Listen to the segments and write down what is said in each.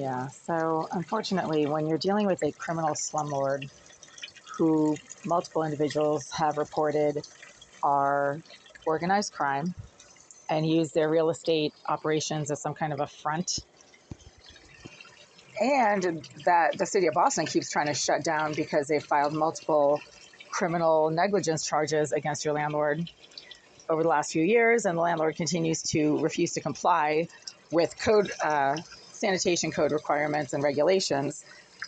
Yeah, so unfortunately, when you're dealing with a criminal slumlord who multiple individuals have reported are organized crime and use their real estate operations as some kind of a front, and that the city of Boston keeps trying to shut down because they've filed multiple criminal negligence charges against your landlord over the last few years, and the landlord continues to refuse to comply with sanitation code requirements and regulations,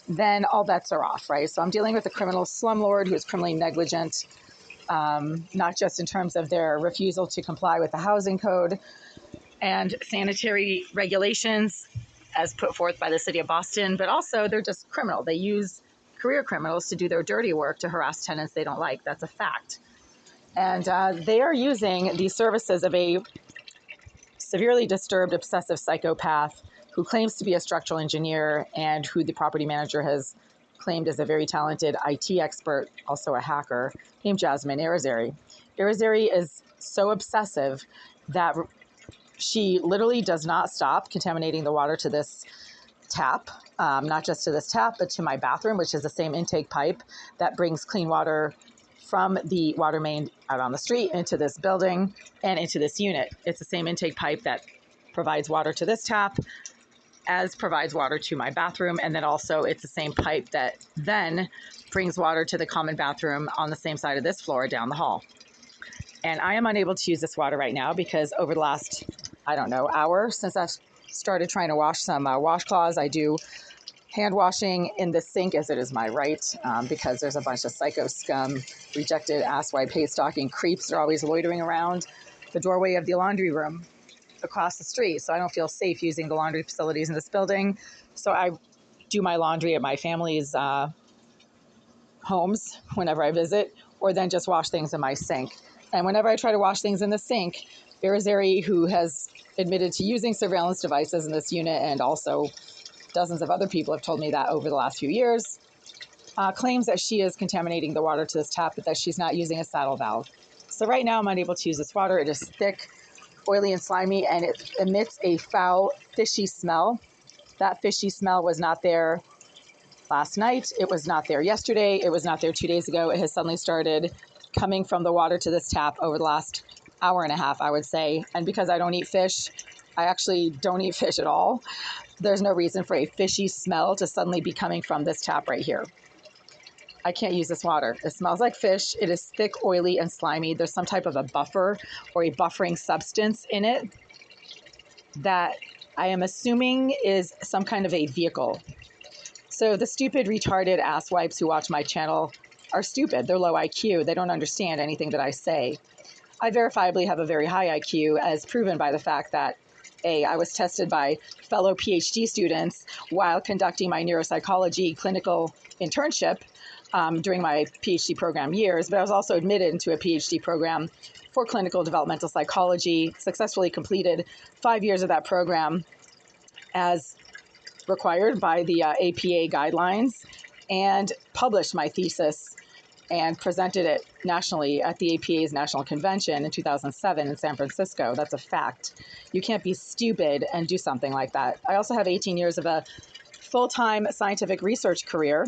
then all bets are off, right? So I'm dealing with a criminal slumlord who is criminally negligent, not just in terms of their refusal to comply with the housing code and sanitary regulations as put forth by the city of Boston, but also they're just criminal. They use career criminals to do their dirty work to harass tenants they don't like. That's a fact. And they are using the services of a severely disturbed obsessive psychopath who claims to be a structural engineer and who the property manager has claimed is a very talented IT expert, also a hacker, named Jasmine Irizarry. Irizarry is so obsessive that she literally does not stop contaminating the water to this tap, not just to this tap, but to my bathroom, which is the same intake pipe that brings clean water from the water main out on the street into this building and into this unit. It's the same intake pipe that provides water to this tap as provides water to my bathroom. And then also it's the same pipe that then brings water to the common bathroom on the same side of this floor down the hall. And I am unable to use this water right now because over the last, hour since I've started trying to wash some washcloths, I do hand washing in the sink as it is my right, because there's a bunch of psycho scum, rejected asswipe, hate stalking creeps are always loitering around the doorway of the laundry room across the street. So I don't feel safe using the laundry facilities in this building. So I do my laundry at my family's homes whenever I visit, or then just wash things in my sink. And whenever I try to wash things in the sink, Irizarry, who has admitted to using surveillance devices in this unit, and also dozens of other people have told me that over the last few years, claims that she is contaminating the water to this tap, but that she's not using a saddle valve. So right now I'm unable to use this water. It is thick, oily, and slimy, and it emits a foul, fishy smell. That fishy smell was not there last night. It was not there yesterday. It was not there 2 days ago. It has suddenly started coming from the water to this tap over the last hour and a half, I would say. And because I don't eat fish, I actually don't eat fish at all. There's no reason for a fishy smell to suddenly be coming from this tap right here. I can't use this water. It smells like fish. It is thick, oily, and slimy. There's some type of a buffer or a buffering substance in it that I am assuming is some kind of a vehicle. So the stupid, retarded asswipes who watch my channel are stupid. They're low IQ. They don't understand anything that I say. I verifiably have a very high IQ, as proven by the fact that I was tested by fellow PhD students while conducting my neuropsychology clinical internship during my PhD program years, but I was also admitted into a PhD program for clinical developmental psychology, successfully completed 5 years of that program as required by the APA guidelines, and published my thesis and presented it nationally at the APA's National Convention in 2007 in San Francisco. That's a fact. You can't be stupid and do something like that. I also have 18 years of a full-time scientific research career,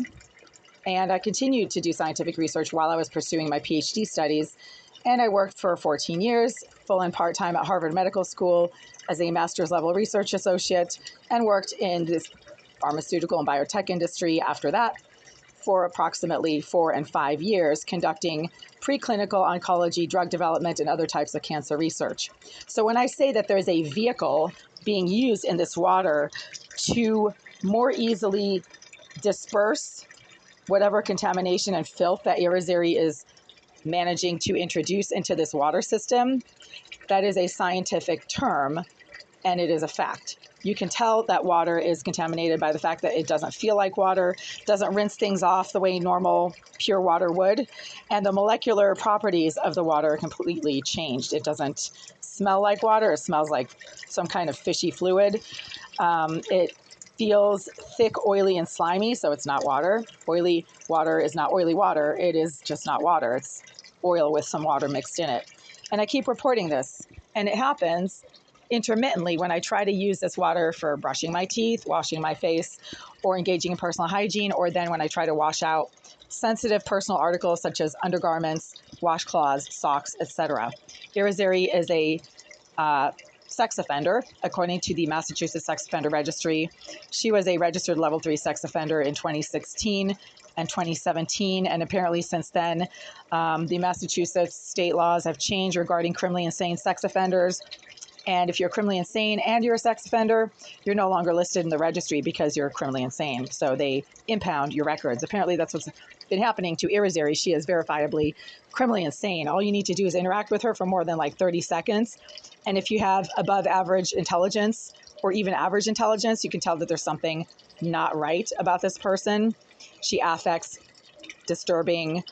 and I continued to do scientific research while I was pursuing my PhD studies. And I worked for 14 years, full and part-time at Harvard Medical School as a master's level research associate, and worked in the pharmaceutical and biotech industry after that for approximately 4 and 5 years, conducting preclinical oncology, drug development, and other types of cancer research. So when I say that there's a vehicle being used in this water to more easily disperse whatever contamination and filth that Irizarry is managing to introduce into this water system, that is a scientific term, and it is a fact. You can tell that water is contaminated by the fact that it doesn't feel like water, doesn't rinse things off the way normal pure water would, and the molecular properties of the water are completely changed. It doesn't smell like water. It smells like some kind of fishy fluid. It feels thick, oily, and slimy, so it's not water. Oily water is not oily water. It is just not water. It's oil with some water mixed in it. And I keep reporting this, and it happens intermittently, when I try to use this water for brushing my teeth, washing my face, or engaging in personal hygiene, or then when I try to wash out sensitive personal articles such as undergarments, washcloths, socks, etc. Irizarry is a sex offender, according to the Massachusetts Sex Offender Registry. She was a registered level 3 sex offender in 2016 and 2017, and apparently since then, the Massachusetts state laws have changed regarding criminally insane sex offenders. And if you're criminally insane and you're a sex offender, you're no longer listed in the registry because you're criminally insane. So they impound your records. Apparently, that's what's been happening to Irizarry. She is verifiably criminally insane. All you need to do is interact with her for more than like 30 seconds. And if you have above average intelligence or even average intelligence, you can tell that there's something not right about this person. She affects disturbing,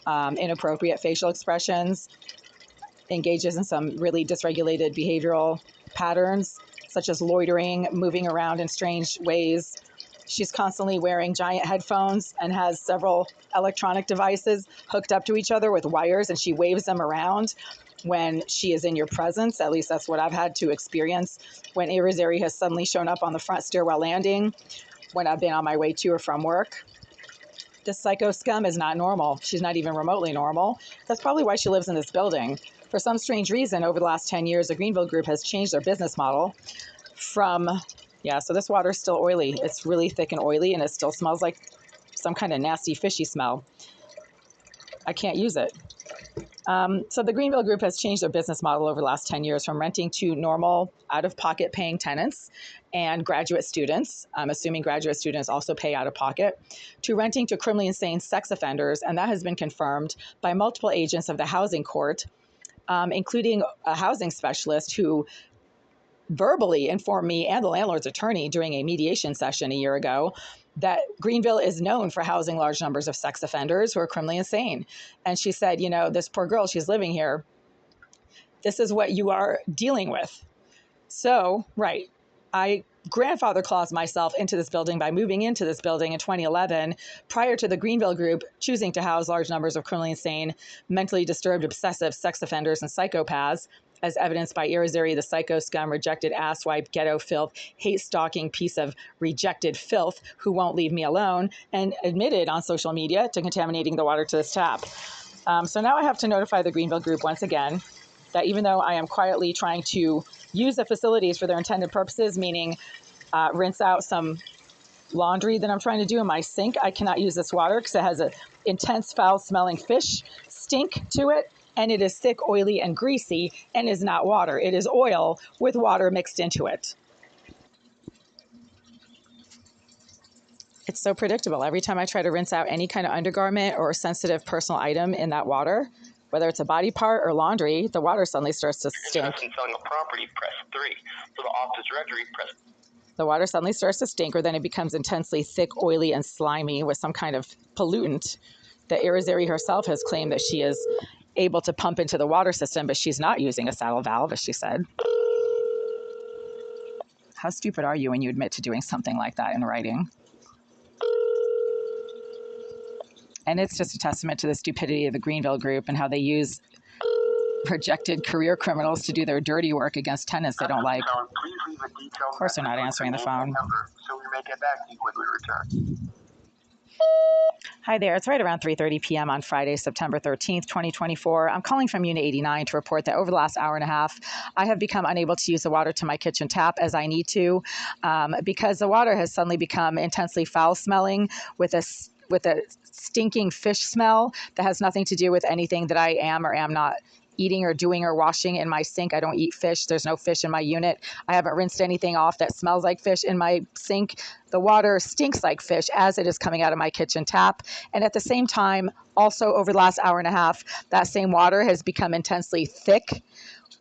inappropriate facial expressions, engages in some really dysregulated behavioral patterns, such as loitering, moving around in strange ways. She's constantly wearing giant headphones and has several electronic devices hooked up to each other with wires, and she waves them around when she is in your presence. At least that's what I've had to experience when Irizarry has suddenly shown up on the front stairwell landing when I've been on my way to or from work. This psycho scum is not normal. She's not even remotely normal. That's probably why she lives in this building. For some strange reason, over the last 10 years, the Greenville Group has changed their business model from, so this water is still oily. It's really thick and oily, and it still smells like some kind of nasty fishy smell. I can't use it. So the Greenville Group has changed their business model over the last 10 years from renting to normal out-of-pocket paying tenants and graduate students, I'm assuming graduate students also pay out of pocket, to renting to criminally insane sex offenders. And that has been confirmed by multiple agents of the housing court, including a housing specialist who verbally informed me and the landlord's attorney during a mediation session a year ago that Greenville is known for housing large numbers of sex offenders who are criminally insane. And she said, this poor girl, she's living here. This is what you are dealing with. So, right, I grandfather claused myself into this building by moving into this building in 2011, prior to the Greenville Group choosing to house large numbers of criminally insane, mentally disturbed, obsessive sex offenders and psychopaths, as evidenced by Irizarry, the psycho scum, rejected asswipe, ghetto filth, hate-stalking piece of rejected filth who won't leave me alone, and admitted on social media to contaminating the water to this tap. So now I have to notify the Greenville Group once again that even though I am quietly trying to use the facilities for their intended purposes, meaning rinse out some laundry that I'm trying to do in my sink, I cannot use this water because it has an intense foul-smelling fish stink to it. And it is thick, oily, and greasy, and is not water. It is oil with water mixed into it. It's so predictable. Every time I try to rinse out any kind of undergarment or sensitive personal item in that water, whether it's a body part or laundry, the water suddenly starts to stink. Interested in selling a property, press 3. For the office directory, press. The water suddenly starts to stink, or then it becomes intensely thick, oily, and slimy with some kind of pollutant that Irizarry herself has claimed that she is able to pump into the water system, but she's not using a saddle valve, as she said. How stupid are you when you admit to doing something like that in writing? And it's just a testament to the stupidity of the Greenville Group and how they use rejected career criminals to do their dirty work against tenants they don't like. Of course they're not answering the phone. So we may get back to you when we return. Hi there. It's right around 3:30 p.m. on Friday, September 13th, 2024. I'm calling from Unit 89 to report that over the last hour and a half, I have become unable to use the water to my kitchen tap as I need to because the water has suddenly become intensely foul-smelling with a stinking fish smell that has nothing to do with anything that I am or am not eating or doing or washing in my sink. I don't eat fish. There's no fish in my unit. I haven't rinsed anything off that smells like fish in my sink. The water stinks like fish as it is coming out of my kitchen tap. And at the same time, also over the last hour and a half, that same water has become intensely thick,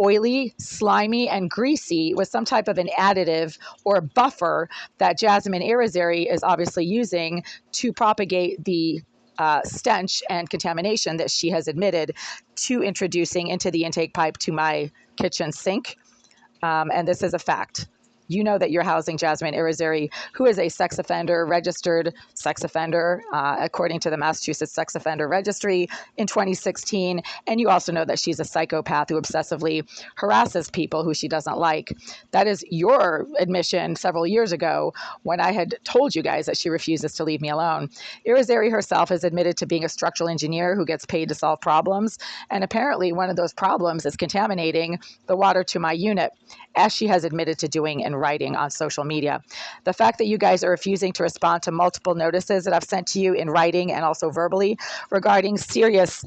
oily, slimy, and greasy with some type of an additive or buffer that Jasmine Irizarry is obviously using to propagate the stench and contamination that she has admitted to introducing into the intake pipe to my kitchen sink. And this is a fact. you know that you're housing Jasmine Irizarry, who is a sex offender, registered sex offender, according to the Massachusetts Sex Offender Registry in 2016. And you also know that she's a psychopath who obsessively harasses people who she doesn't like. That is your admission several years ago when I had told you guys that she refuses to leave me alone. Irizarry herself has admitted to being a structural engineer who gets paid to solve problems. And apparently one of those problems is contaminating the water to my unit, as she has admitted to doing in writing on social media. The fact that you guys are refusing to respond to multiple notices that I've sent to you in writing and also verbally regarding serious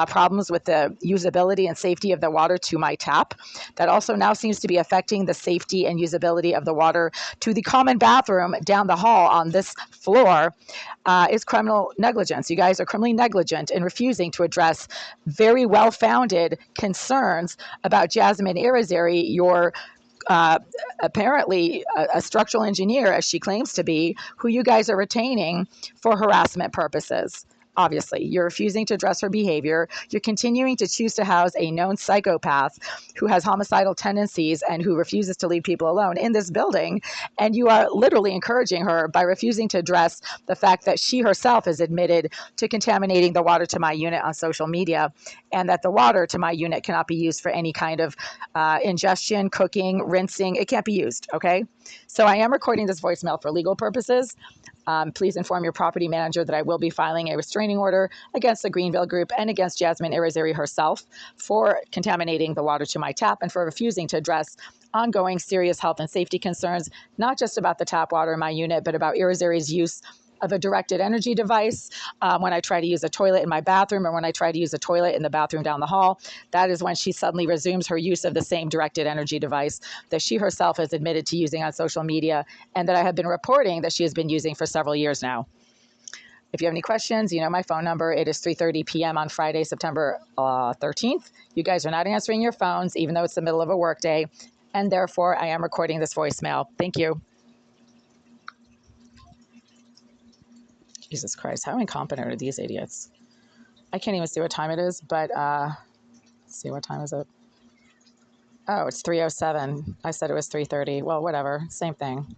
problems with the usability and safety of the water to my tap, that also now seems to be affecting the safety and usability of the water to the common bathroom down the hall on this floor, is criminal negligence. You guys are criminally negligent in refusing to address very well-founded concerns about Jasmine Irizarry, your apparently a structural engineer, as she claims to be, who you guys are retaining for harassment purposes. Obviously, you're refusing to address her behavior. You're continuing to choose to house a known psychopath who has homicidal tendencies and who refuses to leave people alone in this building. And you are literally encouraging her by refusing to address the fact that she herself has admitted to contaminating the water to my unit on social media, and that the water to my unit cannot be used for any kind of ingestion, cooking, rinsing. It can't be used, okay? So I am recording this voicemail for legal purposes. Please inform your property manager that I will be filing a restraining order against the Greenville Group and against Jasmine Irizarry herself for contaminating the water to my tap and for refusing to address ongoing serious health and safety concerns, not just about the tap water in my unit, but about Irizarry's use of a directed energy device when I try to use a toilet in my bathroom, or when I try to use a toilet in the bathroom down the hall. That is when she suddenly resumes her use of the same directed energy device that she herself has admitted to using on social media, and that I have been reporting that she has been using for several years now. If you have any questions, you know my phone number. It is 3:30 p.m. on Friday, September 13th. You guys are not answering your phones, even though it's the middle of a workday, and therefore I am recording this voicemail. Thank you. Jesus Christ, how incompetent are these idiots? I can't even see what time it is, but let's see, what time is it? Oh, it's 3:07. I said it was 3:30. Well, whatever, same thing.